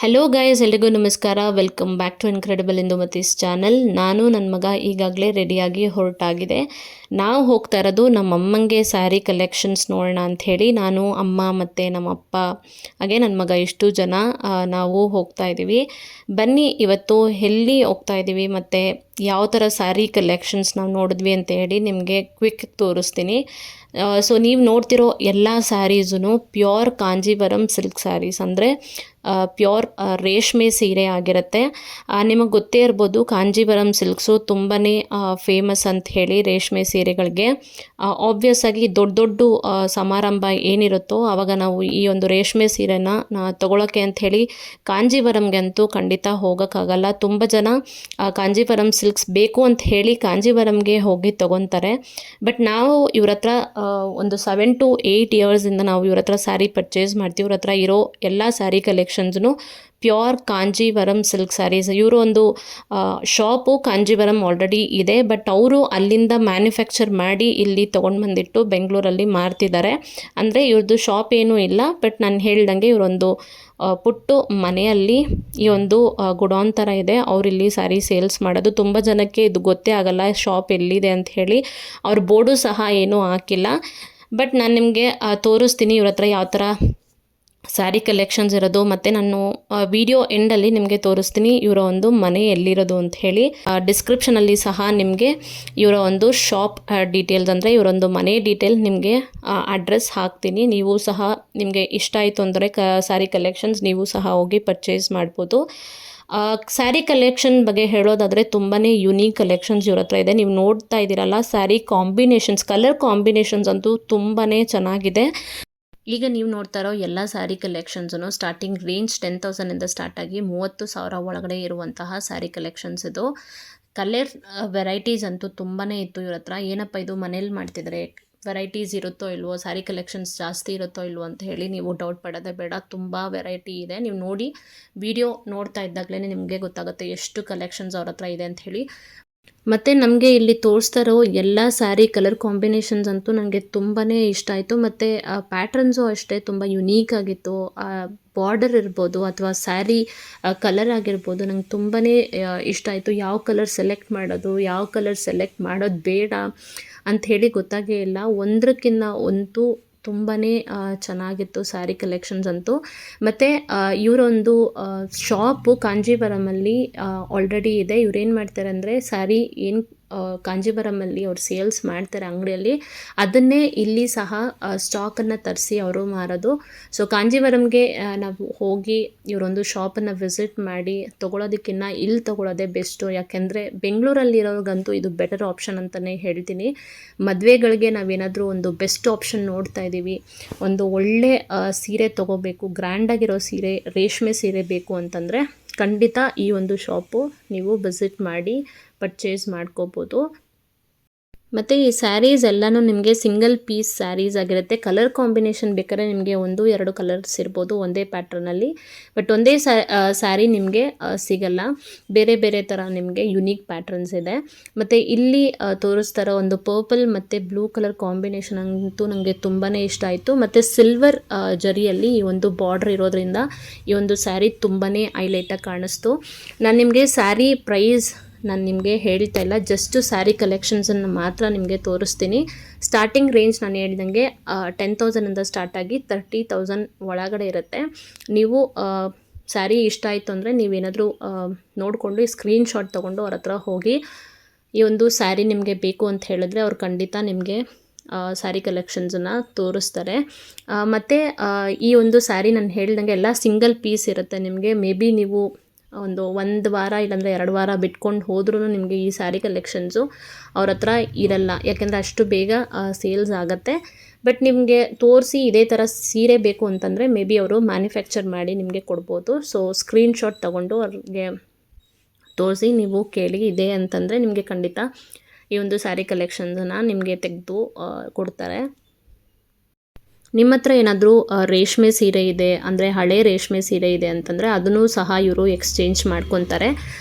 Hello guys, ಎಲ್ರಿಗೂ ನಮಸ್ಕಾರ. Welcome back to incredible Indumathi's channel. ನಾನು ನನ್ನ ಮಗ ಈಗಾಗಲೇ ರೆಡಿಯಾಗಿ ಹೊರಟಾಗಿದೆ. ನಾವು ಹೋಗ್ತಾ ಇರೋದು ನಮ್ಮ ಅಮ್ಮಂಗೆ ಸ್ಯಾರಿ ಕಲೆಕ್ಷನ್ಸ್ ನೋಡೋಣ ಅಂಥೇಳಿ. ನಾನು, ಅಮ್ಮ ಮತ್ತು ನಮ್ಮ ಅಪ್ಪ ಹಾಗೆ ನನ್ನ ಮಗ ಇಷ್ಟು ಜನ ನಾವು ಹೋಗ್ತಾ ಇದ್ದೀವಿ. ಬನ್ನಿ ಇವತ್ತು ಎಲ್ಲಿ ಹೋಗ್ತಾ ಇದ್ದೀವಿ ಮತ್ತು ಯಾವ ಥರ ಸ್ಯಾರಿ ಕಲೆಕ್ಷನ್ಸ್ ನಾವು ನೋಡಿದ್ವಿ ಅಂತ ಹೇಳಿ ನಿಮಗೆ ಕ್ವಿಕ್ ತೋರಿಸ್ತೀನಿ. ಸೊ ನೀವು ನೋಡ್ತಿರೋ ಎಲ್ಲ ಸ್ಯಾರೀಸೂ ಪ್ಯೂರ್ ಕಾಂಜೀವರಂ ಸಿಲ್ಕ್ ಸ್ಯಾರೀಸ್, ಅಂದರೆ ಪ್ಯೂರ್ ರೇಷ್ಮೆ ಸೀರೆ ಆಗಿರುತ್ತೆ. ನಿಮಗೆ ಗೊತ್ತೇ ಇರ್ಬೋದು, ಕಾಂಜೀವರಂ ಸಿಲ್ಕ್ಸು ತುಂಬಾ ಫೇಮಸ್ ಅಂತ ಹೇಳಿ ರೇಷ್ಮೆ ಸೀರೆಗಳಿಗೆ. ಆಬ್ವಿಯಸ್ ಆಗಿ ದೊಡ್ಡ ದೊಡ್ಡ ಸಮಾರಂಭ ಏನಿರುತ್ತೋ ಆವಾಗ ನಾವು ಈ ಒಂದು ರೇಷ್ಮೆ ಸೀರೆನ ತೊಗೊಳಕ್ಕೆ ಅಂಥೇಳಿ ಕಾಂಜೀವರಂಗೆ ಅಂತೂ ಖಂಡಿತ ಹೋಗೋಕ್ಕಾಗಲ್ಲ. ತುಂಬ ಜನ ಕಾಂಜೀವರಂ ಸಿಲ್ಕ್ಸ್ ಬೇಕು ಅಂತ ಹೇಳಿ ಕಾಂಜೀವರಂಗೆ ಹೋಗಿ ತೊಗೊತಾರೆ. ಬಟ್ ನಾವು ಇವ್ರ ಹತ್ರ ಒಂದು 7 to 8 ಇಯರ್ಸಿಂದ ನಾವು ಇವ್ರ ಹತ್ರ ಸ್ಯಾರಿ ಪರ್ಚೇಸ್ ಮಾಡ್ತೀವಿ. ಇವ್ರ ಹತ್ರ ಇರೋ ಎಲ್ಲ ಸ್ಯಾರಿ ಕಲೆಕ್ಷನ್ಸ್ನು ಪ್ಯೂರ್ ಕಾಂಜೀವರಂ ಸಿಲ್ಕ್ ಸ್ಯಾರೀಸ್. ಇವರು ಒಂದು ಶಾಪು ಕಾಂಜೀವರಂ ಆಲ್ರೆಡಿ ಇದೆ, ಬಟ್ ಅವರು ಅಲ್ಲಿಂದ ಮ್ಯಾನುಫ್ಯಾಕ್ಚರ್ ಮಾಡಿ ಇಲ್ಲಿ ತೊಗೊಂಡು ಬಂದಿಟ್ಟು ಬೆಂಗಳೂರಲ್ಲಿ ಮಾರ್ತಿದ್ದಾರೆ. ಅಂದರೆ ಇವ್ರದ್ದು ಶಾಪ್ ಏನೂ ಇಲ್ಲ, ಬಟ್ ನಾನು ಹೇಳ್ದಂಗೆ ಇವರೊಂದು ಪುಟ್ಟು ಮನೆಯಲ್ಲಿ ಈ ಒಂದು ಗುಡೌನ್ ಥರ ಇದೆ. ಅವರಿಲ್ಲಿ ಸ್ಯಾರಿ ಸೇಲ್ಸ್ ಮಾಡೋದು. ತುಂಬ ಜನಕ್ಕೆ ಇದು ಗೊತ್ತೇ ಆಗಲ್ಲ ಶಾಪ್ ಎಲ್ಲಿದೆ ಅಂತ ಹೇಳಿ. ಅವ್ರ ಬೋರ್ಡು ಸಹ ಏನೂ ಹಾಕಿಲ್ಲ. ಬಟ್ ನಾನು ನಿಮಗೆ ತೋರಿಸ್ತೀನಿ ಇವ್ರ ಹತ್ರ ಯಾವ ಥರ ಸ್ಯಾರಿ ಕಲೆಕ್ಷನ್ಸ್ ಇರೋದು. ಮತ್ತು ನಾನು ವಿಡಿಯೋ ಎಂಡಲ್ಲಿ ನಿಮಗೆ ತೋರಿಸ್ತೀನಿ ಇವರ ಒಂದು ಮನೆ ಎಲ್ಲಿರೋದು ಅಂತ ಹೇಳಿ. ಡಿಸ್ಕ್ರಿಪ್ಷನಲ್ಲಿ ಸಹ ನಿಮಗೆ ಇವರ ಒಂದು ಶಾಪ್ ಡೀಟೇಲ್ಸ್, ಅಂದರೆ ಇವರೊಂದು ಮನೆ ಡೀಟೇಲ್ ನಿಮಗೆ ಅಡ್ರೆಸ್ ಹಾಕ್ತೀನಿ. ನೀವು ಸಹ ನಿಮಗೆ ಇಷ್ಟ ಆಯಿತು ಅಂದರೆ ಸ್ಯಾರಿ ಕಲೆಕ್ಷನ್ಸ್ ನೀವು ಸಹ ಹೋಗಿ ಪರ್ಚೇಸ್ ಮಾಡ್ಬೋದು. ಸ್ಯಾರಿ ಕಲೆಕ್ಷನ್ ಬಗ್ಗೆ ಹೇಳೋದಾದರೆ ತುಂಬಾ ಯುನೀಕ್ ಕಲೆಕ್ಷನ್ಸ್ ಇವ್ರ ಹತ್ರ ಇದೆ. ನೀವು ನೋಡ್ತಾ ಇದ್ದೀರಲ್ಲ, ಸ್ಯಾರಿ ಕಾಂಬಿನೇಷನ್ಸ್, ಕಲರ್ ಕಾಂಬಿನೇಷನ್ಸ್ ಅಂತೂ ತುಂಬಾ ಚೆನ್ನಾಗಿದೆ. ಈಗ ನೀವು ನೋಡ್ತಾ ಇರೋ ಎಲ್ಲ ಸ್ಯಾರಿ ಕಲೆಕ್ಷನ್ಸೂ ಸ್ಟಾರ್ಟಿಂಗ್ ರೇಂಜ್ 10,000ಇಂದ ಸ್ಟಾರ್ಟ್ ಆಗಿ 30,000 ಒಳಗಡೆ ಇರುವಂತಹ ಸ್ಯಾರಿ ಕಲೆಕ್ಷನ್ಸ್ ಇದು. ಕಲರ್ ವೆರೈಟೀಸ್ ಅಂತೂ ತುಂಬಾ ಇತ್ತು ಇವ್ರ ಹತ್ರ. ಏನಪ್ಪ ಇದು ಮನೇಲಿ ಮಾಡ್ತಿದ್ದಾರೆ, ವೆರೈಟೀಸ್ ಇರುತ್ತೋ ಇಲ್ವೋ, ಸ್ಯಾರಿ ಕಲೆಕ್ಷನ್ಸ್ ಜಾಸ್ತಿ ಇರುತ್ತೋ ಇಲ್ವೋ ಅಂತ ಹೇಳಿ ನೀವು ಡೌಟ್ ಪಡೋದೇ ಬೇಡ. ತುಂಬ ವೆರೈಟಿ ಇದೆ. ನೀವು ನೋಡಿ, ವಿಡಿಯೋ ನೋಡ್ತಾ ಇದ್ದಾಗಲೇ ನಿಮಗೆ ಗೊತ್ತಾಗುತ್ತೆ ಎಷ್ಟು ಕಲೆಕ್ಷನ್ಸ್ ಅವ್ರ ಹತ್ರ ಇದೆ ಅಂತ ಹೇಳಿ. ಮತ್ತು ನಮಗೆ ಇಲ್ಲಿ ತೋರಿಸ್ತಾ ಇರೋ ಎಲ್ಲ ಸ್ಯಾರಿ ಕಲರ್ ಕಾಂಬಿನೇಷನ್ಸ್ ಅಂತೂ ನನಗೆ ತುಂಬಾ ಇಷ್ಟ ಆಯಿತು. ಮತ್ತು ಪ್ಯಾಟ್ರನ್ಸು ಅಷ್ಟೇ ತುಂಬ ಯುನೀಕ್ ಆಗಿತ್ತು. ಬಾರ್ಡರ್ ಇರ್ಬೋದು ಅಥವಾ ಸ್ಯಾರಿ ಕಲರ್ ಆಗಿರ್ಬೋದು, ನಂಗೆ ತುಂಬಾ ಇಷ್ಟ ಆಯಿತು. ಯಾವ ಕಲರ್ ಸೆಲೆಕ್ಟ್ ಮಾಡೋದು, ಯಾವ ಕಲರ್ ಸೆಲೆಕ್ಟ್ ಮಾಡೋದು ಬೇಡ ಅಂಥೇಳಿ ಗೊತ್ತಾಗೇ ಇಲ್ಲ. ಒಂದಕ್ಕಿಂತ ಒಂದು ತುಂಬಾ ಚೆನ್ನಾಗಿತ್ತು ಸ್ಯಾರಿ ಕಲೆಕ್ಷನ್ಸ್ ಅಂತೂ. ಮತ್ತು ಇವರೊಂದು ಶಾಪು ಕಾಂಜೀವರಮಲ್ಲಿ ಆಲ್ರೆಡಿ ಇದೆ. ಇವ್ರೇನು ಮಾಡ್ತಾರೆ ಅಂದರೆ ಸ್ಯಾರಿ ಏನು ಕಾಂಜೀವರಮಲ್ಲಿ ಅವ್ರು ಸೇಲ್ಸ್ ಮಾಡ್ತಾರೆ ಅಂಗಡಿಯಲ್ಲಿ, ಅದನ್ನೇ ಇಲ್ಲಿ ಸಹ ಸ್ಟಾಕನ್ನು ತರಿಸಿ ಅವರು ಮಾರೋದು. ಸೊ ಕಾಂಜೀವರಂಗೆ ನಾವು ಹೋಗಿ ಇವರೊಂದು ಶಾಪನ್ನು ವಿಸಿಟ್ ಮಾಡಿ ತೊಗೊಳೋದಕ್ಕಿಂತ ಇಲ್ಲಿ ತೊಗೊಳೋದೇ ಬೆಸ್ಟು. ಯಾಕೆಂದರೆ ಬೆಂಗಳೂರಲ್ಲಿರೋರ್ಗಂತೂ ಇದು ಬೆಟರ್ ಆಪ್ಷನ್ ಅಂತಲೇ ಹೇಳ್ತೀನಿ. ಮದುವೆಗಳಿಗೆ ನಾವೇನಾದರೂ ಒಂದು ಬೆಸ್ಟ್ ಆಪ್ಷನ್ ನೋಡ್ತಾ ಇದ್ದೀವಿ, ಒಂದು ಒಳ್ಳೆ ಸೀರೆ ತೊಗೋಬೇಕು, ಗ್ರ್ಯಾಂಡಾಗಿರೋ ಸೀರೆ, ರೇಷ್ಮೆ ಸೀರೆ ಬೇಕು ಅಂತಂದರೆ ಖಂಡಿತ ಈ ಒಂದು ಶಾಪು ನೀವು ವಿಸಿಟ್ ಮಾಡಿ ಪರ್ಚೇಸ್ ಮಾಡ್ಕೋಬೋದು. ಮತ್ತು ಈ ಸ್ಯಾರೀಸ್ ಎಲ್ಲನೂ ನಿಮಗೆ ಸಿಂಗಲ್ ಪೀಸ್ ಸ್ಯಾರೀಸ್ ಆಗಿರುತ್ತೆ. ಕಲರ್ ಕಾಂಬಿನೇಷನ್ ಬೇಕಾದ್ರೆ ನಿಮಗೆ 1-2 ಕಲರ್ಸ್ ಇರ್ಬೋದು ಒಂದೇ ಪ್ಯಾಟ್ರನಲ್ಲಿ, ಬಟ್ ಒಂದೇ ಸ್ಯಾರಿ ನಿಮಗೆ ಸಿಗಲ್ಲ. ಬೇರೆ ಬೇರೆ ಥರ ನಿಮಗೆ ಯುನೀಕ್ ಪ್ಯಾಟ್ರನ್ಸ್ ಇದೆ. ಮತ್ತು ಇಲ್ಲಿ ತೋರಿಸ್ತಾರೋ ಒಂದು ಪರ್ಪಲ್ ಮತ್ತು ಬ್ಲೂ ಕಲರ್ ಕಾಂಬಿನೇಷನ್ ಅಂತೂ ನನಗೆ ತುಂಬಾ ಇಷ್ಟ ಆಯಿತು. ಮತ್ತು ಸಿಲ್ವರ್ ಜರಿಯಲ್ಲಿ ಈ ಒಂದು ಬಾರ್ಡ್ರ್ ಇರೋದ್ರಿಂದ ಈ ಒಂದು ಸ್ಯಾರಿ ತುಂಬಾ ಹೈಲೈಟಾಗಿ ಕಾಣಿಸ್ತು. ನಾನು ನಿಮಗೆ ಸ್ಯಾರಿ ಪ್ರೈಸ್ ನಾನು ನಿಮಗೆ ಹೇಳ್ತಾ ಇಲ್ಲ, ಜಸ್ಟ್ ಸ್ಯಾರಿ ಕಲೆಕ್ಷನ್ಸನ್ನು ಮಾತ್ರ ನಿಮಗೆ ತೋರಿಸ್ತೀನಿ. ಸ್ಟಾರ್ಟಿಂಗ್ ರೇಂಜ್ ನಾನು ಹೇಳಿದಂಗೆ 10,000ಇಂದ ಸ್ಟಾರ್ಟ್ ಆಗಿ 30,000 ಒಳಗಡೆ ಇರುತ್ತೆ. ನೀವು ಸ್ಯಾರಿ ಇಷ್ಟ ಆಯಿತು ಅಂದರೆ ನೀವೇನಾದರೂ ನೋಡಿಕೊಂಡು ಸ್ಕ್ರೀನ್ಶಾಟ್ ತೊಗೊಂಡು ಅವ್ರ ಹತ್ರ ಹೋಗಿ ಈ ಒಂದು ಸ್ಯಾರಿ ನಿಮಗೆ ಬೇಕು ಅಂತ ಹೇಳಿದ್ರೆ ಅವ್ರು ಖಂಡಿತ ನಿಮಗೆ ಸ್ಯಾರಿ ಕಲೆಕ್ಷನ್ಸನ್ನು ತೋರಿಸ್ತಾರೆ. ಮತ್ತು ಈ ಒಂದು ಸ್ಯಾರಿ ನಾನು ಹೇಳ್ದಂಗೆ ಎಲ್ಲ ಸಿಂಗಲ್ ಪೀಸ್ ಇರುತ್ತೆ. ನಿಮಗೆ ಮೇ ಬಿ ನೀವು ಒಂದು ವಾರ ಇಲ್ಲಾಂದರೆ 2 ವಾರ ಬಿಟ್ಕೊಂಡು ಹೋದ್ರೂ ನಿಮಗೆ ಈ ಸ್ಯಾರಿ ಕಲೆಕ್ಷನ್ಸು ಅವ್ರ ಹತ್ರ ಇರಲ್ಲ, ಯಾಕೆಂದರೆ ಅಷ್ಟು ಬೇಗ ಸೇಲ್ಸ್ ಆಗುತ್ತೆ. ಬಟ್ ನಿಮಗೆ ತೋರಿಸಿ ಇದೇ ಥರ ಸೀರೆ ಬೇಕು ಅಂತಂದರೆ ಮೇ ಬಿ ಅವರು ಮ್ಯಾನುಫ್ಯಾಕ್ಚರ್ ಮಾಡಿ ನಿಮಗೆ ಕೊಡ್ಬೋದು. ಸೊ ಸ್ಕ್ರೀನ್ಶಾಟ್ ತೊಗೊಂಡು ಅವ್ರಿಗೆ ತೋರಿಸಿ ನೀವು ಕೇಳಿ ಇದೆ ಅಂತಂದರೆ ನಿಮಗೆ ಖಂಡಿತ ಈ ಒಂದು ಸ್ಯಾರಿ ಕಲೆಕ್ಷನ್ಸನ್ನು ನಿಮಗೆ ತೆಗೆದು ಕೊಡ್ತಾರೆ. ನಿಮ್ಮ ಹತ್ರ ಏನಾದರೂ ರೇಷ್ಮೆ ಸೀರೆ ಇದೆ ಅಂದರೆ ಹಳೆ ರೇಷ್ಮೆ ಸೀರೆ ಇದೆ ಅಂತಂದರೆ ಅದನ್ನು ಸಹ ಇವರು ಎಕ್ಸ್ಚೇಂಜ್ ಮಾಡ್ಕೊತಾರೆ.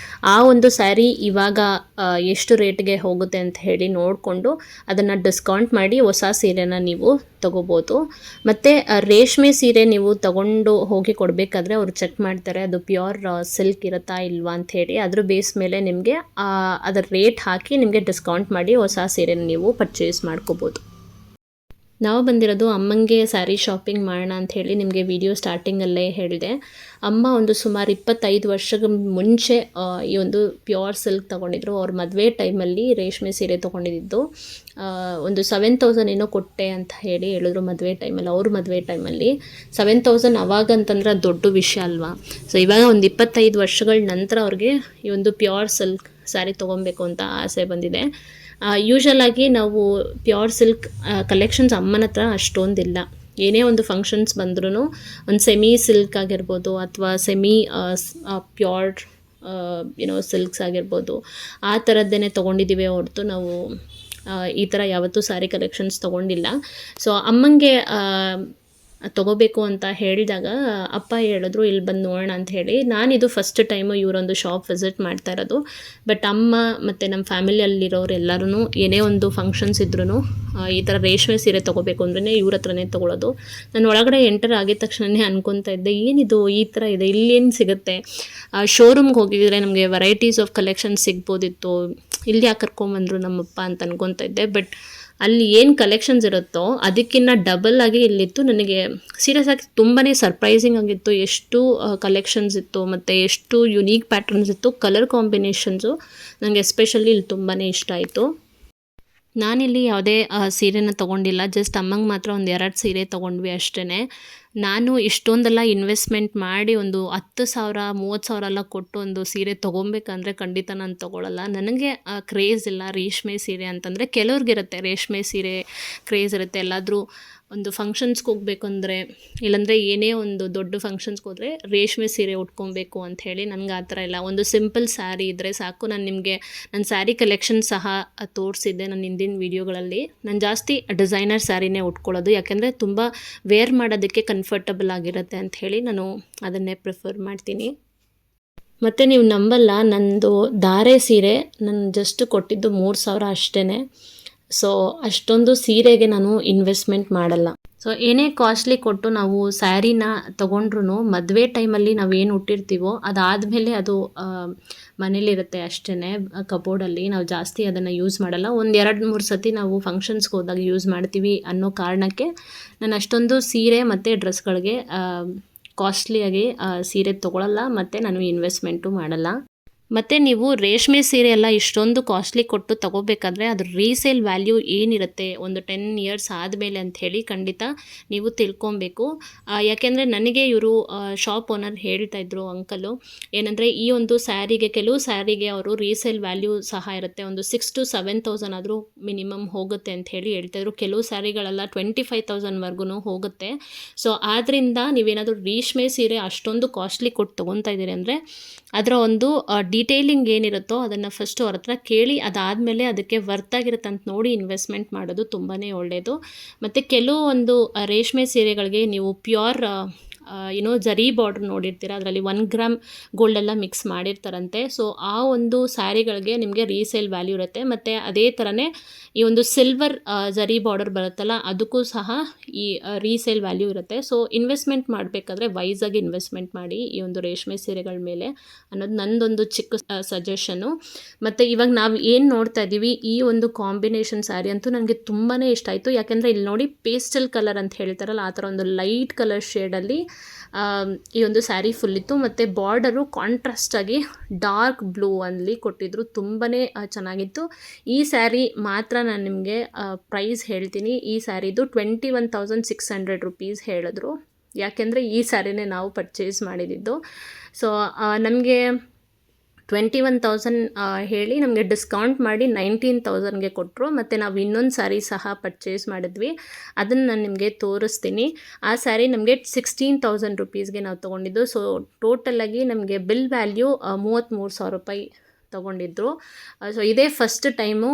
ಆ ಒಂದು ಸ್ಯಾರಿ ಇವಾಗ ಎಷ್ಟು ರೇಟ್ಗೆ ಹೋಗುತ್ತೆ ಅಂತ ಹೇಳಿ ನೋಡಿಕೊಂಡು ಅದನ್ನು ಡಿಸ್ಕೌಂಟ್ ಮಾಡಿ ಹೊಸ ಸೀರೆನ ನೀವು ತೊಗೋಬೋದು. ಮತ್ತು ರೇಷ್ಮೆ ಸೀರೆ ನೀವು ತಗೊಂಡು ಹೋಗಿ ಕೊಡಬೇಕಾದ್ರೆ ಅವರು ಚೆಕ್ ಮಾಡ್ತಾರೆ ಅದು ಪ್ಯೂರ್ ಸಿಲ್ಕ್ ಇರುತ್ತಾ ಇಲ್ವಾ ಅಂಥೇಳಿ. ಅದ್ರ ಬೇಸ್ ಮೇಲೆ ನಿಮಗೆ ಅದರ ರೇಟ್ ಹಾಕಿ ನಿಮಗೆ ಡಿಸ್ಕೌಂಟ್ ಮಾಡಿ ಹೊಸ ಸೀರೆನ ನೀವು ಪರ್ಚೇಸ್ ಮಾಡ್ಕೋಬೋದು. ನಾವು ಬಂದಿರೋದು ಅಮ್ಮಂಗೆ ಸ್ಯಾರಿ ಶಾಪಿಂಗ್ ಮಾಡೋಣ ಅಂಥೇಳಿ ನಿಮಗೆ ವಿಡಿಯೋ ಸ್ಟಾರ್ಟಿಂಗಲ್ಲೇ ಹೇಳಿದೆ. ಅಮ್ಮ ಒಂದು ಸುಮಾರು 25 ವರ್ಷದ ಮುಂಚೆ ಈ ಒಂದು ಪ್ಯೂರ್ ಸಿಲ್ಕ್ ತೊಗೊಂಡಿದ್ರು. ಅವ್ರ ಮದುವೆ ಟೈಮಲ್ಲಿ ರೇಷ್ಮೆ ಸೀರೆ ತೊಗೊಂಡಿದ್ದು ಒಂದು 7,000 ಏನೋ ಕೊಟ್ಟೆ ಅಂತ ಹೇಳಿ ಹೇಳಿದ್ರು ಮದುವೆ ಟೈಮಲ್ಲಿ. ಅವ್ರ ಮದುವೆ ಟೈಮಲ್ಲಿ 7,000 ಅವಾಗ ಅಂತಂದ್ರೆ ದೊಡ್ಡ ವಿಷಯ ಅಲ್ವಾ. ಸೊ ಇವಾಗ ಒಂದು 25 ವರ್ಷಗಳ ನಂತರ ಅವ್ರಿಗೆ ಈ ಒಂದು ಪ್ಯೂರ್ ಸಿಲ್ಕ್ ಸ್ಯಾರಿ ತೊಗೊಬೇಕು ಅಂತ ಆಸೆ ಬಂದಿದೆ. ಯೂಶಲಾಗಿ ನಾವು ಪ್ಯೂರ್ ಸಿಲ್ಕ್ ಕಲೆಕ್ಷನ್ಸ್ ಅಮ್ಮನ ಹತ್ರ ಅಷ್ಟೊಂದಿಲ್ಲ. ಏನೇ ಒಂದು ಫಂಕ್ಷನ್ಸ್ ಬಂದ್ರೂ ಒಂದು ಸೆಮಿ ಸಿಲ್ಕ್ ಆಗಿರ್ಬೋದು ಅಥವಾ ಸೆಮಿ ಪ್ಯೂರ್ ಸಿಲ್ಕ್ಸ್ ಆಗಿರ್ಬೋದು ಆ ಥರದ್ದೇನೆ ತೊಗೊಂಡಿದ್ದೀವಿ ಹೊರತು ನಾವು ಈ ಥರ ಯಾವತ್ತೂ ಸ್ಯಾರಿ ಕಲೆಕ್ಷನ್ಸ್ ತೊಗೊಂಡಿಲ್ಲ. ಸೊ ಅಮ್ಮಂಗೆ ತೊಗೋಬೇಕು ಅಂತ ಹೇಳಿದಾಗ ಅಪ್ಪ ಹೇಳಿದ್ರು ಇಲ್ಲಿ ಬಂದು ನೋಡೋಣ ಅಂತ ಹೇಳಿ. ನಾನಿದು ಫಸ್ಟ್ ಟೈಮು ಇವರೊಂದು ಶಾಪ್ ವಿಸಿಟ್ ಮಾಡ್ತಾ ಇರೋದು. ಬಟ್ ಅಮ್ಮ ಮತ್ತು ನಮ್ಮ ಫ್ಯಾಮಿಲಿಯಲ್ಲಿರೋರು ಎಲ್ಲರೂ ಏನೇ ಒಂದು ಫಂಕ್ಷನ್ಸ್ ಇದ್ರೂ ಈ ಥರ ರೇಷ್ಮೆ ಸೀರೆ ತೊಗೋಬೇಕು ಅಂದ್ರೆ ಇವ್ರ ಹತ್ರನೇ ತೊಗೊಳೋದು. ನಾನು ಒಳಗಡೆ ಎಂಟರ್ ಆಗಿದ ತಕ್ಷಣವೇ ಅನ್ಕೊತಾ ಇದ್ದೆ ಏನಿದು ಈ ಥರ ಇದೆ, ಇಲ್ಲೇನು ಸಿಗುತ್ತೆ, ಶೋರೂಮ್ಗೆ ಹೋಗಿದ್ರೆ ನಮಗೆ ವೆರೈಟೀಸ್ ಆಫ್ ಕಲೆಕ್ಷನ್ ಸಿಗ್ಬೋದಿತ್ತು, ಇಲ್ಲಿ ಯಾಕೆ ಕರ್ಕೊಂಬಂದರು ನಮ್ಮಪ್ಪ ಅಂತ ಅನ್ಕೊತಾ ಇದ್ದೆ. ಬಟ್ ಅಲ್ಲಿ ಏನು ಕಲೆಕ್ಷನ್ಸ್ ಇರುತ್ತೋ ಅದಕ್ಕಿಂತ ಡಬಲ್ ಆಗಿ ಇಲ್ಲಿತ್ತು. ನನಗೆ ಸೀರಿಯಸ್ ಆಗಿ ತುಂಬಾ ಸರ್ಪ್ರೈಸಿಂಗ್ ಆಗಿತ್ತು. ಎಷ್ಟು ಕಲೆಕ್ಷನ್ಸ್ ಇತ್ತು ಮತ್ತು ಎಷ್ಟು ಯುನೀಕ್ ಪ್ಯಾಟರ್ನ್ಸ್ ಇತ್ತು. ಕಲರ್ ಕಾಂಬಿನೇಷನ್ಸು ನನಗೆ ಎಸ್ಪೆಷಲಿ ಇಲ್ಲಿ ತುಂಬಾ ಇಷ್ಟ ಆಯಿತು. ನಾನಿಲ್ಲಿ ಯಾವುದೇ ಸೀರೆನ ತೊಗೊಂಡಿಲ್ಲ, ಜಸ್ಟ್ ಅಮ್ಮಂಗೆ ಮಾತ್ರ ಒಂದು 2 ಸೀರೆ ತೊಗೊಂಡ್ವಿ ಅಷ್ಟೇ. ನಾನು ಇಷ್ಟೊಂದೆಲ್ಲ ಇನ್ವೆಸ್ಟ್ಮೆಂಟ್ ಮಾಡಿ ಒಂದು 10,000 30,000 ಎಲ್ಲ ಕೊಟ್ಟು ಒಂದು ಸೀರೆ ತೊಗೊಬೇಕಂದ್ರೆ ಖಂಡಿತ ನಾನು ತೊಗೊಳ್ಳಲ್ಲ. ನನಗೆ ಕ್ರೇಜ್ ಇಲ್ಲ ರೇಷ್ಮೆ ಸೀರೆ ಅಂತಂದರೆ. ಕೆಲವ್ರಿಗಿರುತ್ತೆ ರೇಷ್ಮೆ ಸೀರೆ ಕ್ರೇಜ್ ಇರುತ್ತೆ. ಎಲ್ಲಾದರೂ ಒಂದು ಫಂಕ್ಷನ್ಸ್ಗೆ ಹೋಗಬೇಕು ಅಂದರೆ ಇಲ್ಲಾಂದರೆ ಏನೇ ಒಂದು ದೊಡ್ಡ ಫಂಕ್ಷನ್ಸ್ಗೆ ಹೋದರೆ ರೇಷ್ಮೆ ಸೀರೆ ಉಟ್ಕೊಬೇಕು ಅಂಥೇಳಿ. ನನಗೆ ಆ ಥರ ಇಲ್ಲ. ಒಂದು ಸಿಂಪಲ್ ಸ್ಯಾರಿ ಇದ್ದರೆ ಸಾಕು. ನಾನು ನಿಮಗೆ ನನ್ನ ಸ್ಯಾರಿ ಕಲೆಕ್ಷನ್ ಸಹ ತೋರಿಸಿದ್ದೆ ನನ್ನ ಹಿಂದಿನ ವೀಡಿಯೋಗಳಲ್ಲಿ. ನಾನು ಜಾಸ್ತಿ ಡಿಸೈನರ್ ಸ್ಯಾರಿನೇ ಉಟ್ಕೊಳ್ಳೋದು, ಯಾಕೆಂದರೆ ತುಂಬ ವೇರ್ ಮಾಡೋದಕ್ಕೆ ಕಂಫರ್ಟಬಲ್ ಆಗಿರುತ್ತೆ ಅಂಥೇಳಿ ನಾನು ಅದನ್ನೇ ಪ್ರಿಫರ್ ಮಾಡ್ತೀನಿ. ಮತ್ತು ನೀವು ನಂಬಲ್ಲ, ನನ್ನದು ಧಾರೆ ಸೀರೆ ನಾನು ಜಸ್ಟ್ ಕೊಟ್ಟಿದ್ದು 3,000 ಅಷ್ಟೇ. ಸೊ ಅಷ್ಟೊಂದು ಸೀರೆಗೆ ನಾನು ಇನ್ವೆಸ್ಟ್ಮೆಂಟ್ ಮಾಡಲ್ಲ. ಸೊ ಏನೇ ಕಾಸ್ಟ್ಲಿ ಕೊಟ್ಟು ನಾವು ಸ್ಯಾರಿನ ತೊಗೊಂಡ್ರೂ ಮದುವೆ ಟೈಮಲ್ಲಿ ನಾವೇನು ಉಟ್ಟಿರ್ತೀವೋ ಅದಾದಮೇಲೆ ಅದು ಮನೇಲಿರುತ್ತೆ ಅಷ್ಟೇ ಕಬೋರ್ಡಲ್ಲಿ. ನಾವು ಜಾಸ್ತಿ ಅದನ್ನು ಯೂಸ್ ಮಾಡಲ್ಲ. ಒಂದು 2-3 ಸತಿ ನಾವು ಫಂಕ್ಷನ್ಸ್ಗೆ ಹೋದಾಗ ಯೂಸ್ ಮಾಡ್ತೀವಿ ಅನ್ನೋ ಕಾರಣಕ್ಕೆ ನಾನು ಅಷ್ಟೊಂದು ಸೀರೆ ಮತ್ತು ಡ್ರೆಸ್ಗಳಿಗೆ ಕಾಸ್ಟ್ಲಿಯಾಗಿ ಸೀರೆ ತೊಗೊಳ್ಳಲ್ಲ ಮತ್ತು ನಾನು ಇನ್ವೆಸ್ಟ್ಮೆಂಟು ಮಾಡಲ್ಲ. ಮತ್ತು ನೀವು ರೇಷ್ಮೆ ಸೀರೆ ಎಲ್ಲ ಇಷ್ಟೊಂದು ಕಾಸ್ಟ್ಲಿ ಕೊಟ್ಟು ತೊಗೋಬೇಕಾದ್ರೆ ಅದ್ರ ರೀಸೇಲ್ ವ್ಯಾಲ್ಯೂ ಏನಿರುತ್ತೆ ಒಂದು 10 ಇಯರ್ಸ್ ಆದಮೇಲೆ ಅಂಥೇಳಿ ಖಂಡಿತ ನೀವು ತಿಳ್ಕೊಬೇಕು. ಯಾಕೆಂದರೆ ನನಗೆ ಇವರು ಶಾಪ್ ಓನರ್ ಹೇಳ್ತಾಯಿದ್ರು ಅಂಕಲು, ಏನಂದರೆ ಈ ಒಂದು ಸ್ಯಾರಿಗೆ ಕೆಲವು ಸ್ಯಾರಿಗೆ ಅವರು ರೀಸೇಲ್ ವ್ಯಾಲ್ಯೂ ಸಹ ಇರುತ್ತೆ, ಒಂದು 6,000 to 7,000 ಆದರೂ ಮಿನಿಮಮ್ ಹೋಗುತ್ತೆ ಅಂತ ಹೇಳಿ ಹೇಳ್ತಾಯಿದ್ರು. ಕೆಲವು ಸ್ಯಾರಿಗಳೆಲ್ಲ 25,000ವರೆಗೂ ಹೋಗುತ್ತೆ. ಸೊ ಆದ್ದರಿಂದ ನೀವೇನಾದರೂ ರೇಷ್ಮೆ ಸೀರೆ ಅಷ್ಟೊಂದು ಕಾಸ್ಟ್ಲಿ ಕೊಟ್ಟು ತೊಗೊತಾ ಇದ್ದೀರಿ ಅಂದರೆ ಅದರ ಒಂದು ಡೀಟೇಲಿಂಗ್ ಏನಿರುತ್ತೋ ಅದನ್ನು ಫಸ್ಟು ಅವ್ರ ಹತ್ರ ಕೇಳಿ ಅದಾದಮೇಲೆ ಅದಕ್ಕೆ ವರ್ತಾಗಿರುತ್ತೆ ಅಂತ ನೋಡಿ ಇನ್ವೆಸ್ಟ್ಮೆಂಟ್ ಮಾಡೋದು ತುಂಬಾ ಒಳ್ಳೆಯದು. ಮತ್ತು ಕೆಲವೊಂದು ರೇಷ್ಮೆ ಸೀರೆಗಳಿಗೆ ನೀವು ಪ್ಯೂರ್ ಜರಿ ಬಾರ್ಡ್ರ್ ನೋಡಿರ್ತೀರ, ಅದರಲ್ಲಿ 1 ಗ್ರಾಮ್ ಗೋಲ್ಡೆಲ್ಲ ಮಿಕ್ಸ್ ಮಾಡಿರ್ತಾರಂತೆ. ಸೊ ಆ ಒಂದು ಸ್ಯಾರಿಗಳಿಗೆ ನಿಮಗೆ ರೀಸೇಲ್ ವ್ಯಾಲ್ಯೂ ಇರುತ್ತೆ. ಮತ್ತು ಅದೇ ಥರನೇ ಈ ಒಂದು ಸಿಲ್ವರ್ ಜರಿ ಬಾರ್ಡರ್ ಬರುತ್ತಲ್ಲ ಅದಕ್ಕೂ ಸಹ ಈ ರೀಸೇಲ್ ವ್ಯಾಲ್ಯೂ ಇರುತ್ತೆ. ಸೊ ಇನ್ವೆಸ್ಟ್ಮೆಂಟ್ ಮಾಡಬೇಕಾದ್ರೆ ವೈಸಾಗಿ ಇನ್ವೆಸ್ಟ್ಮೆಂಟ್ ಮಾಡಿ ಈ ಒಂದು ರೇಷ್ಮೆ ಸೀರೆಗಳ ಮೇಲೆ ಅನ್ನೋದು ನಂದೊಂದು ಚಿಕ್ಕ ಸಜೆಷನು. ಮತ್ತು ಇವಾಗ ನಾವು ಏನು ನೋಡ್ತಾ ಇದ್ದೀವಿ ಈ ಒಂದು ಕಾಂಬಿನೇಷನ್ ಸ್ಯಾರಿ ಅಂತೂ ನನಗೆ ತುಂಬಾ ಇಷ್ಟ ಆಯಿತು. ಯಾಕೆಂದರೆ ಇಲ್ಲಿ ನೋಡಿ ಪೇಸ್ಟಲ್ ಕಲರ್ ಅಂತ ಹೇಳ್ತಾರಲ್ಲ ಆ ಥರ ಒಂದು ಲೈಟ್ ಕಲರ್ ಶೇಡಲ್ಲಿ ಈ ಒಂದು ಸ್ಯಾರಿ ಫುಲ್ ಇತ್ತು. ಮತ್ತು ಬಾರ್ಡರು ಕಾಂಟ್ರಾಸ್ಟಾಗಿ ಡಾರ್ಕ್ ಬ್ಲೂ ಅಲ್ಲಿ ಕೊಟ್ಟಿದ್ರು, ತುಂಬಾ ಚೆನ್ನಾಗಿತ್ತು. ಈ ಸ್ಯಾರಿ ಮಾತ್ರ ನಾನು ನಿಮಗೆ ಪ್ರೈಸ್ ಹೇಳ್ತೀನಿ. ಈ ಸ್ಯಾರಿದು 21,600 ರುಪೀಸ್ ಹೇಳಿದ್ರು. ಯಾಕೆಂದರೆ ಈ ಸ್ಯಾರಿನೇ ನಾವು ಪರ್ಚೇಸ್ ಮಾಡಿದ್ದು. ಸೊ ನಮಗೆ 21,000 ಹೇಳಿ ನಮಗೆ ಡಿಸ್ಕೌಂಟ್ ಮಾಡಿ 19,000ಗೆ ಕೊಟ್ಟರು. ಮತ್ತು ನಾವು ಇನ್ನೊಂದು ಸ್ಯಾರಿ ಸಹ ಪರ್ಚೇಸ್ ಮಾಡಿದ್ವಿ, ಅದನ್ನು ನಾನು ನಿಮಗೆ ತೋರಿಸ್ತೀನಿ. ಆ ಸ್ಯಾರಿ ನಮಗೆ 16,000 ರುಪೀಸ್ಗೆ ನಾವು ತೊಗೊಂಡಿದ್ದು. ಸೊ ಟೋಟಲಾಗಿ ನಮಗೆ ಬಿಲ್ ವ್ಯಾಲ್ಯೂ 33,000 ರೂಪಾಯಿ ತೊಗೊಂಡಿದ್ರು. ಸೊ ಇದೇ ಫಸ್ಟ್ ಟೈಮು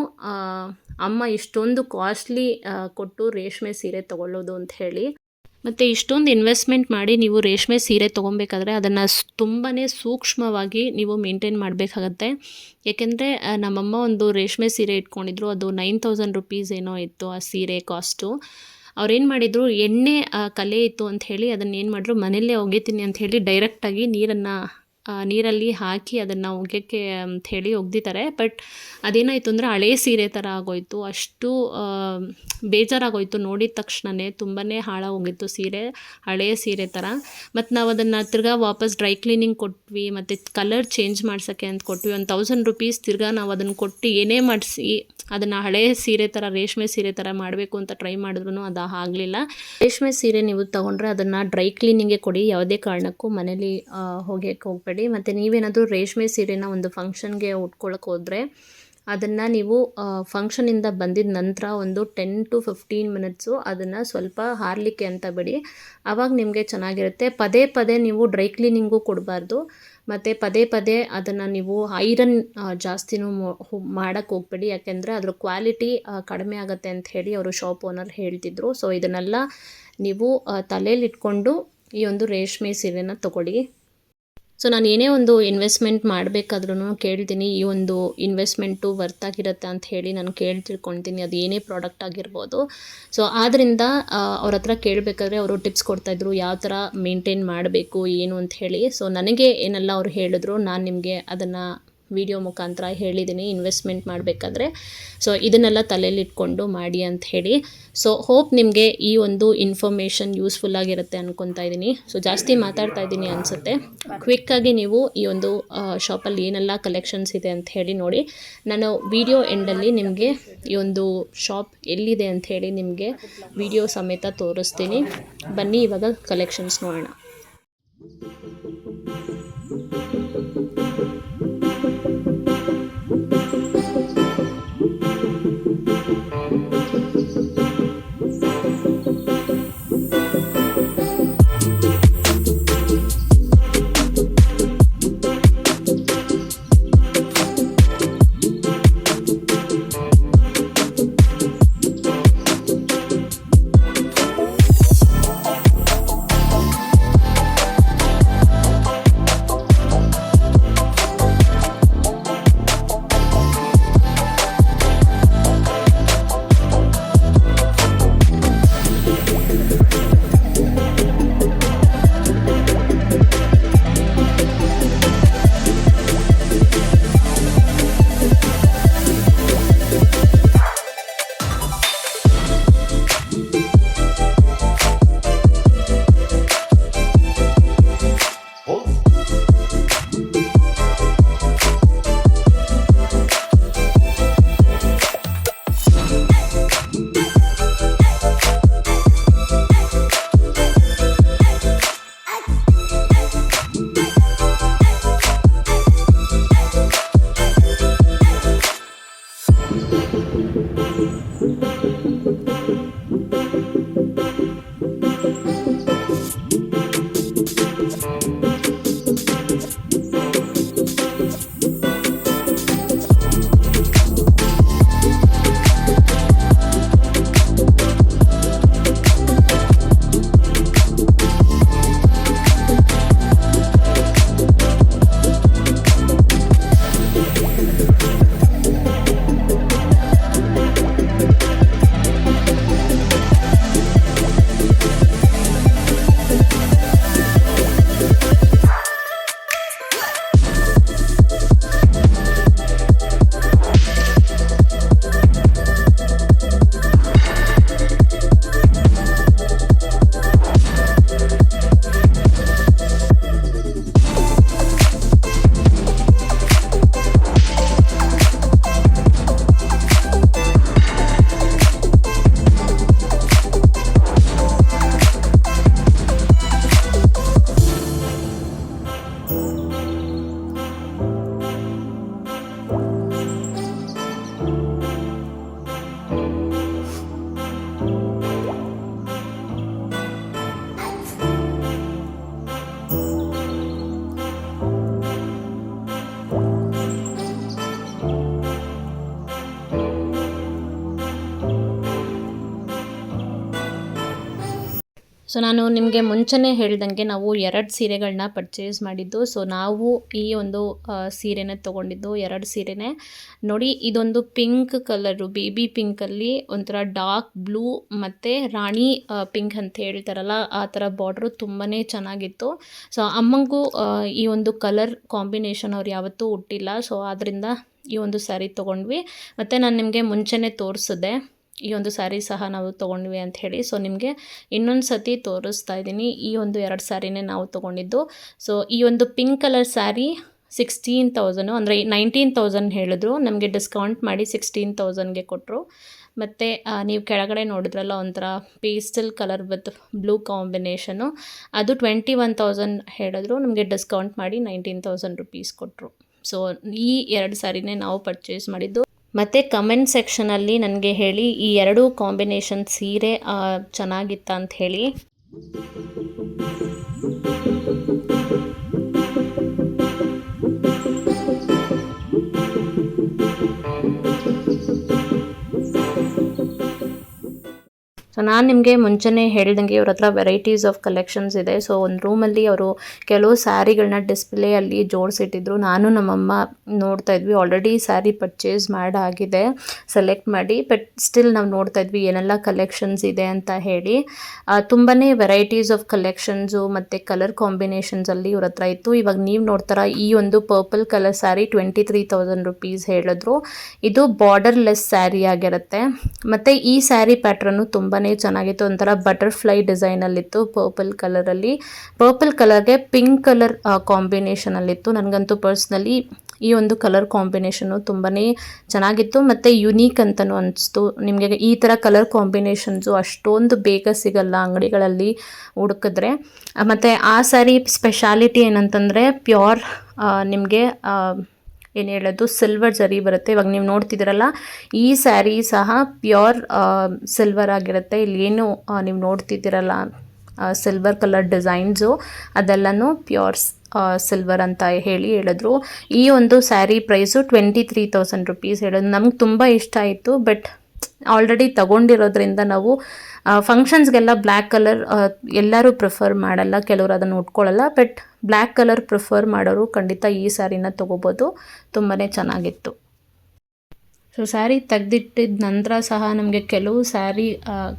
ಅಮ್ಮ ಇಷ್ಟೊಂದು ಕಾಸ್ಟ್ಲಿ ಕೊಟ್ಟು ರೇಷ್ಮೆ ಸೀರೆ ತೊಗೊಳ್ಳೋದು ಅಂತ ಹೇಳಿ. ಮತ್ತು ಇಷ್ಟೊಂದು ಇನ್ವೆಸ್ಟ್ಮೆಂಟ್ ಮಾಡಿ ನೀವು ರೇಷ್ಮೆ ಸೀರೆ ತೊಗೊಬೇಕಾದ್ರೆ ಅದನ್ನು ತುಂಬಾ ಸೂಕ್ಷ್ಮವಾಗಿ ನೀವು ಮೇಂಟೈನ್ ಮಾಡಬೇಕಾಗತ್ತೆ. ಏಕೆಂದರೆ ನಮ್ಮಮ್ಮ ಒಂದು ರೇಷ್ಮೆ ಸೀರೆ ಇಟ್ಕೊಂಡಿದ್ರು, ಅದು 9000 ರುಪೀಸ್ ಏನೋ ಇತ್ತು ಆ ಸೀರೆ ಕಾಸ್ಟು. ಅವ್ರೇನು ಮಾಡಿದರು, ಎಣ್ಣೆ ಕಲೆ ಇತ್ತು ಅಂಥೇಳಿ ಅದನ್ನೇನು ಮಾಡಿದ್ರು, ಮನೆಯಲ್ಲೇ ಒಗಿತೀನಿ ಅಂಥೇಳಿ ಡೈರೆಕ್ಟಾಗಿ ನೀರಲ್ಲಿ ಹಾಕಿ ಅದನ್ನು ಒಗೆಯೋಕ್ಕೆ ಅಂಥೇಳಿ ಒಗ್ದಿದ್ದಾರೆ. ಬಟ್ ಅದೇನಾಯಿತು ಅಂದರೆ ಹಳೇ ಸೀರೆ ಥರ ಆಗೋಯಿತು. ಅಷ್ಟು ಬೇಜಾರಾಗೋಯಿತು ನೋಡಿದ ತಕ್ಷಣವೇ. ತುಂಬಾ ಹಾಳಾಗೋಗಿತ್ತು ಸೀರೆ, ಹಳೆಯ ಸೀರೆ ಥರ. ಮತ್ತು ನಾವು ಅದನ್ನು ತಿರ್ಗಾ ವಾಪಸ್ ಡ್ರೈ ಕ್ಲೀನಿಂಗ್ ಕೊಟ್ವಿ, ಮತ್ತು ಕಲರ್ ಚೇಂಜ್ ಮಾಡ್ಸೋಕ್ಕೆ ಅಂತ ಕೊಟ್ವಿ. 1000 ರುಪೀಸ್ ತಿರ್ಗಾ ನಾವು ಅದನ್ನು ಕೊಟ್ಟು ಏನೇ ಮಾಡಿಸಿ ಅದನ್ನು ಹಳೆಯ ಸೀರೆ ಥರ, ರೇಷ್ಮೆ ಸೀರೆ ಥರ ಮಾಡಬೇಕು ಅಂತ ಟ್ರೈ ಮಾಡಿದ್ರು ಅದು ಆಗಲಿಲ್ಲ. ರೇಷ್ಮೆ ಸೀರೆ ನೀವು ತೊಗೊಂಡ್ರೆ ಅದನ್ನು ಡ್ರೈ ಕ್ಲೀನಿಂಗ್ಗೆ ಕೊಡಿ, ಯಾವುದೇ ಕಾರಣಕ್ಕೂ ಮನೇಲಿ ಹೋಗ್ಯಕ್ಕೆ ಹೋಗಬೇಡಿ. ಮತ್ತು ನೀವೇನಾದರೂ ರೇಷ್ಮೆ ಸೀರೆನ ಒಂದು ಫಂಕ್ಷನ್ಗೆ ಉಟ್ಕೊಳ್ಳೋಕೆ ಹೋದರೆ ಅದನ್ನು ನೀವು ಫಂಕ್ಷನಿಂದ ಬಂದಿದ ನಂತರ ಒಂದು 10 to 15 ಮಿನಿಟ್ಸು ಅದನ್ನು ಸ್ವಲ್ಪ ಹಾರಲಿಕ್ಕೆ ಅಂತ ಬಿಡಿ. ಆವಾಗ ನಿಮಗೆ ಚೆನ್ನಾಗಿರುತ್ತೆ. ಪದೇ ಪದೇ ನೀವು ಡ್ರೈ ಕ್ಲೀನಿಂಗು ಕೊಡಬಾರ್ದು, ಮತ್ತು ಪದೇ ಪದೇ ಅದನ್ನು ನೀವು ಐರನ್ ಜಾಸ್ತಿನೂ ಮಾಡೋಕ್ಕೆ ಹೋಗಬೇಡಿ. ಯಾಕೆಂದರೆ ಅದ್ರ ಕ್ವಾಲಿಟಿ ಕಡಿಮೆ ಆಗುತ್ತೆ ಅಂತ ಹೇಳಿ ಅವರು ಶಾಪ್ ಓನರ್ ಹೇಳ್ತಿದ್ರು. ಸೊ ಇದನ್ನೆಲ್ಲ ನೀವು ತಲೆಯಲ್ಲಿಟ್ಕೊಂಡು ಈ ಒಂದು ರೇಷ್ಮೆ ಸೀರೆನ ತೊಗೊಳ್ಳಿ. ಸೊ ನಾನು ಏನೇ ಒಂದು ಇನ್ವೆಸ್ಟ್ಮೆಂಟ್ ಮಾಡಬೇಕಾದ್ರೂ ಕೇಳ್ತೀನಿ, ಈ ಒಂದು ಇನ್ವೆಸ್ಟ್ಮೆಂಟು ವರ್ತ್ ಆಗಿರುತ್ತೆ ಅಂತ ಹೇಳಿ ನಾನು ತಿಳ್ಕೊಳ್ತೀನಿ, ಅದು ಏನೇ ಪ್ರಾಡಕ್ಟ್ ಆಗಿರ್ಬೋದು. ಸೊ ಆದ್ದರಿಂದ ಅವ್ರ ಹತ್ರ ಕೇಳಬೇಕಾದ್ರೆ ಅವರು ಟಿಪ್ಸ್ ಕೊಡ್ತಾಯಿದ್ರು, ಯಾವ ಥರ ಮೇಂಟೈನ್ ಮಾಡಬೇಕು ಏನು ಅಂತ ಹೇಳಿ. ಸೊ ನನಗೆ ಏನೆಲ್ಲ ಅವ್ರು ಹೇಳಿದ್ರು ನಾನು ನಿಮಗೆ ಅದನ್ನು ವಿಡಿಯೋ ಮುಖಾಂತರ ಹೇಳಿದ್ದೀನಿ ಇನ್ವೆಸ್ಟ್ಮೆಂಟ್ ಮಾಡಬೇಕಾದ್ರೆ. ಸೊ ಇದನ್ನೆಲ್ಲ ತಲೆಯಲ್ಲಿ ಇಟ್ಕೊಂಡು ಮಾಡಿ ಅಂತ ಹೇಳಿ. ಸೊ ಹೋಪ್ ನಿಮಗೆ ಈ ಒಂದು ಇನ್ಫಾರ್ಮೇಷನ್ ಯೂಸ್ಫುಲ್ ಆಗಿರುತ್ತೆ ಅಂದ್ಕೊತಾ ಇದ್ದೀನಿ. ಸೊ ಜಾಸ್ತಿ ಮಾತಾಡ್ತಾ ಇದ್ದೀನಿ ಅನಿಸುತ್ತೆ. ಕ್ವಿಕ್ಕಾಗಿ ನೀವು ಈ ಒಂದು ಶಾಪಲ್ಲಿ ಏನೆಲ್ಲ ಕಲೆಕ್ಷನ್ಸ್ ಇದೆ ಅಂತ ಹೇಳಿ ನೋಡಿ. ನಾನು ವಿಡಿಯೋ ಎಂಡಲ್ಲಿ ನಿಮಗೆ ಈ ಒಂದು ಶಾಪ್ ಎಲ್ಲಿದೆ ಅಂತ ಹೇಳಿ ನಿಮಗೆ ವಿಡಿಯೋ ಸಮೇತ ತೋರಿಸ್ತೀನಿ. ಬನ್ನಿ ಇವಾಗ ಕಲೆಕ್ಷನ್ಸ್ ನೋಡೋಣ. ಸೊ ನಾನು ನಿಮಗೆ ಮುಂಚೆನೇ ಹೇಳ್ದಂಗೆ ನಾವು 2 ಸೀರೆಗಳನ್ನ ಪರ್ಚೇಸ್ ಮಾಡಿದ್ದು. ಸೊ ನಾವು ಈ ಒಂದು ಸೀರೆನ ತೊಗೊಂಡಿದ್ದು 2 ಸೀರೆನೇ. ನೋಡಿ ಇದೊಂದು ಪಿಂಕ್ ಕಲರು, ಬೇಬಿ ಪಿಂಕಲ್ಲಿ ಒಂಥರ ಡಾರ್ಕ್ ಬ್ಲೂ ಮತ್ತು ರಾಣಿ ಪಿಂಕ್ ಅಂತ ಹೇಳ್ತಾರಲ್ಲ ಆ ಥರ ಬಾರ್ಡ್ರು ತುಂಬಾ ಚೆನ್ನಾಗಿತ್ತು. ಸೊ ಅಮ್ಮಂಗೂ ಈ ಒಂದು ಕಲರ್ ಕಾಂಬಿನೇಷನ್ ಅವ್ರು ಯಾವತ್ತೂ ಹುಟ್ಟಿಲ್ಲ. ಸೊ ಆದ್ದರಿಂದ ಈ ಒಂದು ಸ್ಯಾರಿ ತೊಗೊಂಡ್ವಿ. ಮತ್ತು ನಾನು ನಿಮಗೆ ಮುಂಚೆನೇ ತೋರಿಸಿದೆ ಈ ಒಂದು ಸ್ಯಾರಿ ಸಹ ನಾವು ತೊಗೊಂಡ್ವಿ ಅಂತ ಹೇಳಿ. ಸೊ ನಿಮಗೆ ಇನ್ನೊಂದು ಸತಿ ತೋರಿಸ್ತಾ ಇದ್ದೀನಿ. ಈ ಒಂದು 2 ಸ್ಯಾರಿನೇ ನಾವು ತೊಗೊಂಡಿದ್ದು. ಸೊ ಈ ಒಂದು ಪಿಂಕ್ ಕಲರ್ ಸ್ಯಾರಿ 16,000 ಅಂದರೆ 19,000 ಹೇಳಿದ್ರು, ನಮಗೆ ಡಿಸ್ಕೌಂಟ್ ಮಾಡಿ 16,000ಗೆ ಕೊಟ್ಟರು. ಮತ್ತು ನೀವು ಕೆಳಗಡೆ ನೋಡಿದ್ರಲ್ಲ ಒಂಥರ pastel colour with blue combination, ಅದು 21,000 ಹೇಳಿದ್ರು, ನಮಗೆ ಡಿಸ್ಕೌಂಟ್ ಮಾಡಿ 19,000 ರುಪೀಸ್ ಕೊಟ್ಟರು. ಸೊ ಈ 2 ಸ್ಯಾರಿನೇ ನಾವು ಪರ್ಚೇಸ್ ಮಾಡಿದ್ದು. ಮತ್ತು ಕಮೆಂಟ್ ಸೆಕ್ಷನಲ್ಲಿ ನನಗೆ ಹೇಳಿ ಈ 2 ಕಾಂಬಿನೇಷನ್ ಸೀರೆ ಚೆನ್ನಾಗಿತ್ತ ಅಂತ ಹೇಳಿ. ಸೊ ನಾನು ನಿಮಗೆ ಮುಂಚೆನೇ ಹೇಳ್ದಂಗೆ ಇವ್ರ ಹತ್ರ ವೆರೈಟೀಸ್ ಆಫ್ ಕಲೆಕ್ಷನ್ಸ್ ಇದೆ. ಸೊ ಒಂದು ರೂಮಲ್ಲಿ ಅವರು ಕೆಲವು ಸ್ಯಾರಿಗಳನ್ನ ಡಿಸ್ಪ್ಲೇಯಲ್ಲಿ ಜೋಡಿಸಿಟ್ಟಿದ್ರು. ನಾನು ನಮ್ಮಮ್ಮ ನೋಡ್ತಾ ಇದ್ವಿ. ಆಲ್ರೆಡಿ ಸ್ಯಾರಿ ಪರ್ಚೇಸ್ ಮಾಡಾಗಿದೆ ಸೆಲೆಕ್ಟ್ ಮಾಡಿ, ಬಟ್ ಸ್ಟಿಲ್ ನಾವು ನೋಡ್ತಾ ಇದ್ವಿ ಏನೆಲ್ಲ ಕಲೆಕ್ಷನ್ಸ್ ಇದೆ ಅಂತ ಹೇಳಿ. ತುಂಬಾ ವೆರೈಟೀಸ್ ಆಫ್ ಕಲೆಕ್ಷನ್ಸು ಮತ್ತು ಕಲರ್ ಕಾಂಬಿನೇಷನ್ಸಲ್ಲಿ ಇವ್ರ ಹತ್ರ ಇತ್ತು. ಇವಾಗ ನೀವು ನೋಡ್ತಾರ ಈ ಒಂದು ಪರ್ಪಲ್ ಕಲರ್ ಸ್ಯಾರಿ 23,000 ರುಪೀಸ್ ಹೇಳಿದ್ರು. ಇದು ಬಾರ್ಡರ್ಲೆಸ್ ಸ್ಯಾರಿ ಆಗಿರುತ್ತೆ. ಮತ್ತು ಈ ಸ್ಯಾರಿ ಪ್ಯಾಟ್ರನ್ನು ತುಂಬಾ ಚೆನ್ನಾಗಿತ್ತು. ಒಂಥರ ಬಟರ್ಫ್ಲೈ ಡಿಸೈನಲ್ಲಿತ್ತು ಪರ್ಪಲ್ ಕಲರಲ್ಲಿ. ಪರ್ಪಲ್ ಕಲರ್ಗೆ ಪಿಂಕ್ ಕಲರ್ ಕಾಂಬಿನೇಷನಲ್ಲಿತ್ತು. ನನಗಂತೂ ಪರ್ಸ್ನಲಿ ಈ ಒಂದು ಕಲರ್ ಕಾಂಬಿನೇಷನ್ನು ತುಂಬಾ ಚೆನ್ನಾಗಿತ್ತು ಮತ್ತು ಯುನೀಕ್ ಅಂತಲೂ ಅನಿಸ್ತು. ನಿಮಗೆ ಈ ಥರ ಕಲರ್ ಕಾಂಬಿನೇಷನ್ಸು ಅಷ್ಟೊಂದು ಬೇಗ ಸಿಗಲ್ಲ ಅಂಗಡಿಗಳಲ್ಲಿ ಹುಡುಕಿದ್ರೆ. ಮತ್ತು ಆ ಸ್ಯಾರಿ ಸ್ಪೆಷಾಲಿಟಿ ಏನಂತಂದರೆ ಪ್ಯೂರ್ ನಿಮಗೆ ಏನು ಹೇಳೋದು ಸಿಲ್ವರ್ ಜರಿ ಬರುತ್ತೆ. ಇವಾಗ ನೀವು ನೋಡ್ತಿದ್ದೀರಲ್ಲ ಈ ಸ್ಯಾರಿ ಸಹ ಪ್ಯೂರ್ ಸಿಲ್ವರ್ ಆಗಿರುತ್ತೆ. ಇಲ್ಲೇನು ನೀವು ನೋಡ್ತಿದ್ದೀರಲ್ಲ ಸಿಲ್ವರ್ ಕಲರ್ ಡಿಸೈನ್ಸು ಅದೆಲ್ಲನೂ ಪ್ಯೂರ್ ಸಿಲ್ವರ್ ಅಂತ ಹೇಳಿದ್ರು. ಈ ಒಂದು ಸ್ಯಾರಿ ಪ್ರೈಸು 23,000 ರುಪೀಸ್ ಹೇಳೋದು. ನಮ್ಗೆ ತುಂಬ ಇಷ್ಟ ಆಯಿತು. ಬಟ್ ಆಲ್ರೆಡಿ ತಗೊಂಡಿರೋದ್ರಿಂದ ನಾವು ಫಂಕ್ಷನ್ಸ್ಗೆಲ್ಲ ಬ್ಲ್ಯಾಕ್ ಕಲರ್ ಎಲ್ಲರೂ ಪ್ರಿಫರ್ ಮಾಡಲ್ಲ, ಕೆಲವರು ಅದನ್ನು ಉಟ್ಕೊಳ್ಳಲ್ಲ. ಬಟ್ ಬ್ಲ್ಯಾಕ್ ಕಲರ್ ಪ್ರಿಫರ್ ಮಾಡೋರು ಖಂಡಿತ ಈ ಸ್ಯಾರಿನ ತೊಗೋಬೋದು. ತುಂಬಾ ಚೆನ್ನಾಗಿತ್ತು. ಸೊ ಸ್ಯಾರಿ ತೆಗೆದಿಟ್ಟಿದ ನಂತರ ಸಹ ನಮಗೆ ಕೆಲವು ಸ್ಯಾರಿ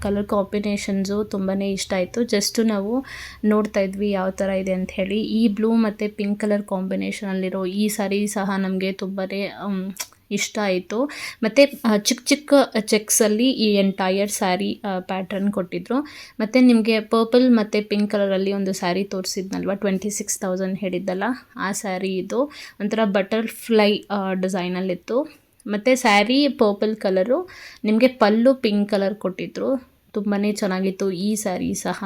ಕಲರ್ ಕಾಂಬಿನೇಷನ್ಸು ತುಂಬಾ ಇಷ್ಟ ಆಯಿತು. ಜಸ್ಟು ನಾವು ನೋಡ್ತಾ ಇದ್ವಿ ಯಾವ ಥರ ಇದೆ ಅಂತ ಹೇಳಿ. ಈ ಬ್ಲೂ ಮತ್ತು ಪಿಂಕ್ ಕಲರ್ ಕಾಂಬಿನೇಷನಲ್ಲಿರೋ ಈ ಸ್ಯಾರಿ ಸಹ ನಮಗೆ ತುಂಬಾ ಇಷ್ಟ ಆಯಿತು. ಮತ್ತು ಚಿಕ್ಕ ಚಿಕ್ಕ ಚೆಕ್ಸಲ್ಲಿ ಈ ಎಂಟೈರ್ ಸ್ಯಾರಿ ಪ್ಯಾಟರ್ನ್ ಕೊಟ್ಟಿದ್ರು. ಮತ್ತು ನಿಮಗೆ ಪರ್ಪಲ್ ಮತ್ತು ಪಿಂಕ್ ಕಲರಲ್ಲಿ ಒಂದು ಸ್ಯಾರಿ ತೋರಿಸಿದ್ನಲ್ವ 26,000 ಹೇಳಿದ್ದಲ್ಲ, ಆ ಸ್ಯಾರಿ ಇದು ಒಂಥರ ಬಟರ್ಫ್ಲೈ ಡಿಸೈನಲ್ಲಿತ್ತು. ಮತ್ತು ಸ್ಯಾರಿ ಪರ್ಪಲ್ ಕಲರು, ನಿಮಗೆ ಪಲ್ಲು ಪಿಂಕ್ ಕಲರ್ ಕೊಟ್ಟಿದ್ರು. ತುಂಬಾ ಚೆನ್ನಾಗಿತ್ತು ಈ ಸ್ಯಾರಿ ಸಹ.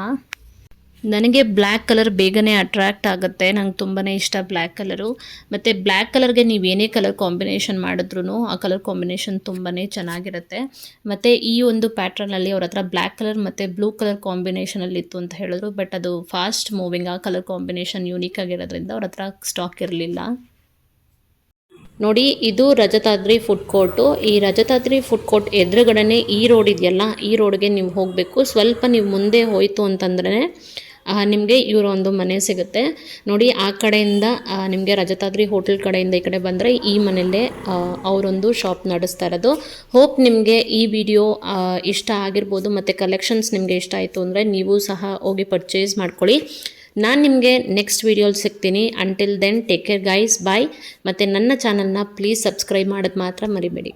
ನನಗೆ ಬ್ಲ್ಯಾಕ್ ಕಲರ್ ಬೇಗನೆ ಅಟ್ರ್ಯಾಕ್ಟ್ ಆಗುತ್ತೆ. ನಂಗೆ ತುಂಬಾ ಇಷ್ಟ ಬ್ಲ್ಯಾಕ್ ಕಲರು. ಮತ್ತು ಬ್ಲ್ಯಾಕ್ ಕಲರ್ಗೆ ನೀವು ಏನೇ ಕಲರ್ ಕಾಂಬಿನೇಷನ್ ಮಾಡಿದ್ರೂ ಆ ಕಲರ್ ಕಾಂಬಿನೇಷನ್ ತುಂಬಾ ಚೆನ್ನಾಗಿರುತ್ತೆ. ಮತ್ತು ಈ ಒಂದು ಪ್ಯಾಟ್ರನಲ್ಲಿ ಅವ್ರ ಹತ್ರ ಬ್ಲ್ಯಾಕ್ ಕಲರ್ ಮತ್ತು ಬ್ಲೂ ಕಲರ್ ಕಾಂಬಿನೇಷನಲ್ಲಿ ಇತ್ತು ಅಂತ ಹೇಳಿದ್ರು. ಬಟ್ ಅದು ಫಾಸ್ಟ್ ಮೂವಿಂಗ್, ಆ ಕಲರ್ ಕಾಂಬಿನೇಷನ್ ಯೂನಿಕ್ ಆಗಿರೋದ್ರಿಂದ ಅವ್ರ ಹತ್ರ ಸ್ಟಾಕ್ ಇರಲಿಲ್ಲ. ನೋಡಿ ಇದು ರಜತಾದ್ರಿ ಫುಡ್ ಕೋರ್ಟು. ಈ ರಜತಾದ್ರಿ ಫುಡ್ ಕೋರ್ಟ್ ಎದುರುಗಡೆನೇ ಈ ರೋಡ್ ಇದೆಯಲ್ಲ, ಈ ರೋಡ್ಗೆ ನೀವು ಹೋಗಬೇಕು. ಸ್ವಲ್ಪ ನೀವು ಮುಂದೆ ಹೋಯಿತು ಅಂತಂದ್ರೆ ನಿಮಗೆ ಇವರ ಒಂದು ಮನೆ ಸಿಗುತ್ತೆ. ನೋಡಿ ಆ ಕಡೆಯಿಂದ ನಿಮಗೆ ರಜತಾದ್ರಿ ಹೋಟೆಲ್ ಕಡೆಯಿಂದ ಈ ಕಡೆ ಬಂದರೆ ಈ ಮನೆಯಲ್ಲೇ ಅವರೊಂದು ಶಾಪ್ ನಡೆಸ್ತಾ ಇರೋದು. ಹೋಪ್ ನಿಮಗೆ ಈ ವಿಡಿಯೋ ಇಷ್ಟ ಆಗಿರ್ಬೋದು ಮತ್ತು ಕಲೆಕ್ಷನ್ಸ್ ನಿಮಗೆ ಇಷ್ಟ ಆಯಿತು ಅಂದರೆ ನೀವು ಸಹ ಹೋಗಿ ಪರ್ಚೇಸ್ ಮಾಡ್ಕೊಳ್ಳಿ. ನಾನು ನಿಮಗೆ ನೆಕ್ಸ್ಟ್ ವೀಡಿಯೋಲಿ ಸಿಗ್ತೀನಿ. Until then take care guys, bye. ಮತ್ತು ನನ್ನ ಚಾನಲ್ನ ಪ್ಲೀಸ್ ಸಬ್ಸ್ಕ್ರೈಬ್ ಮಾಡೋದು ಮಾತ್ರ ಮರಿಬೇಡಿ.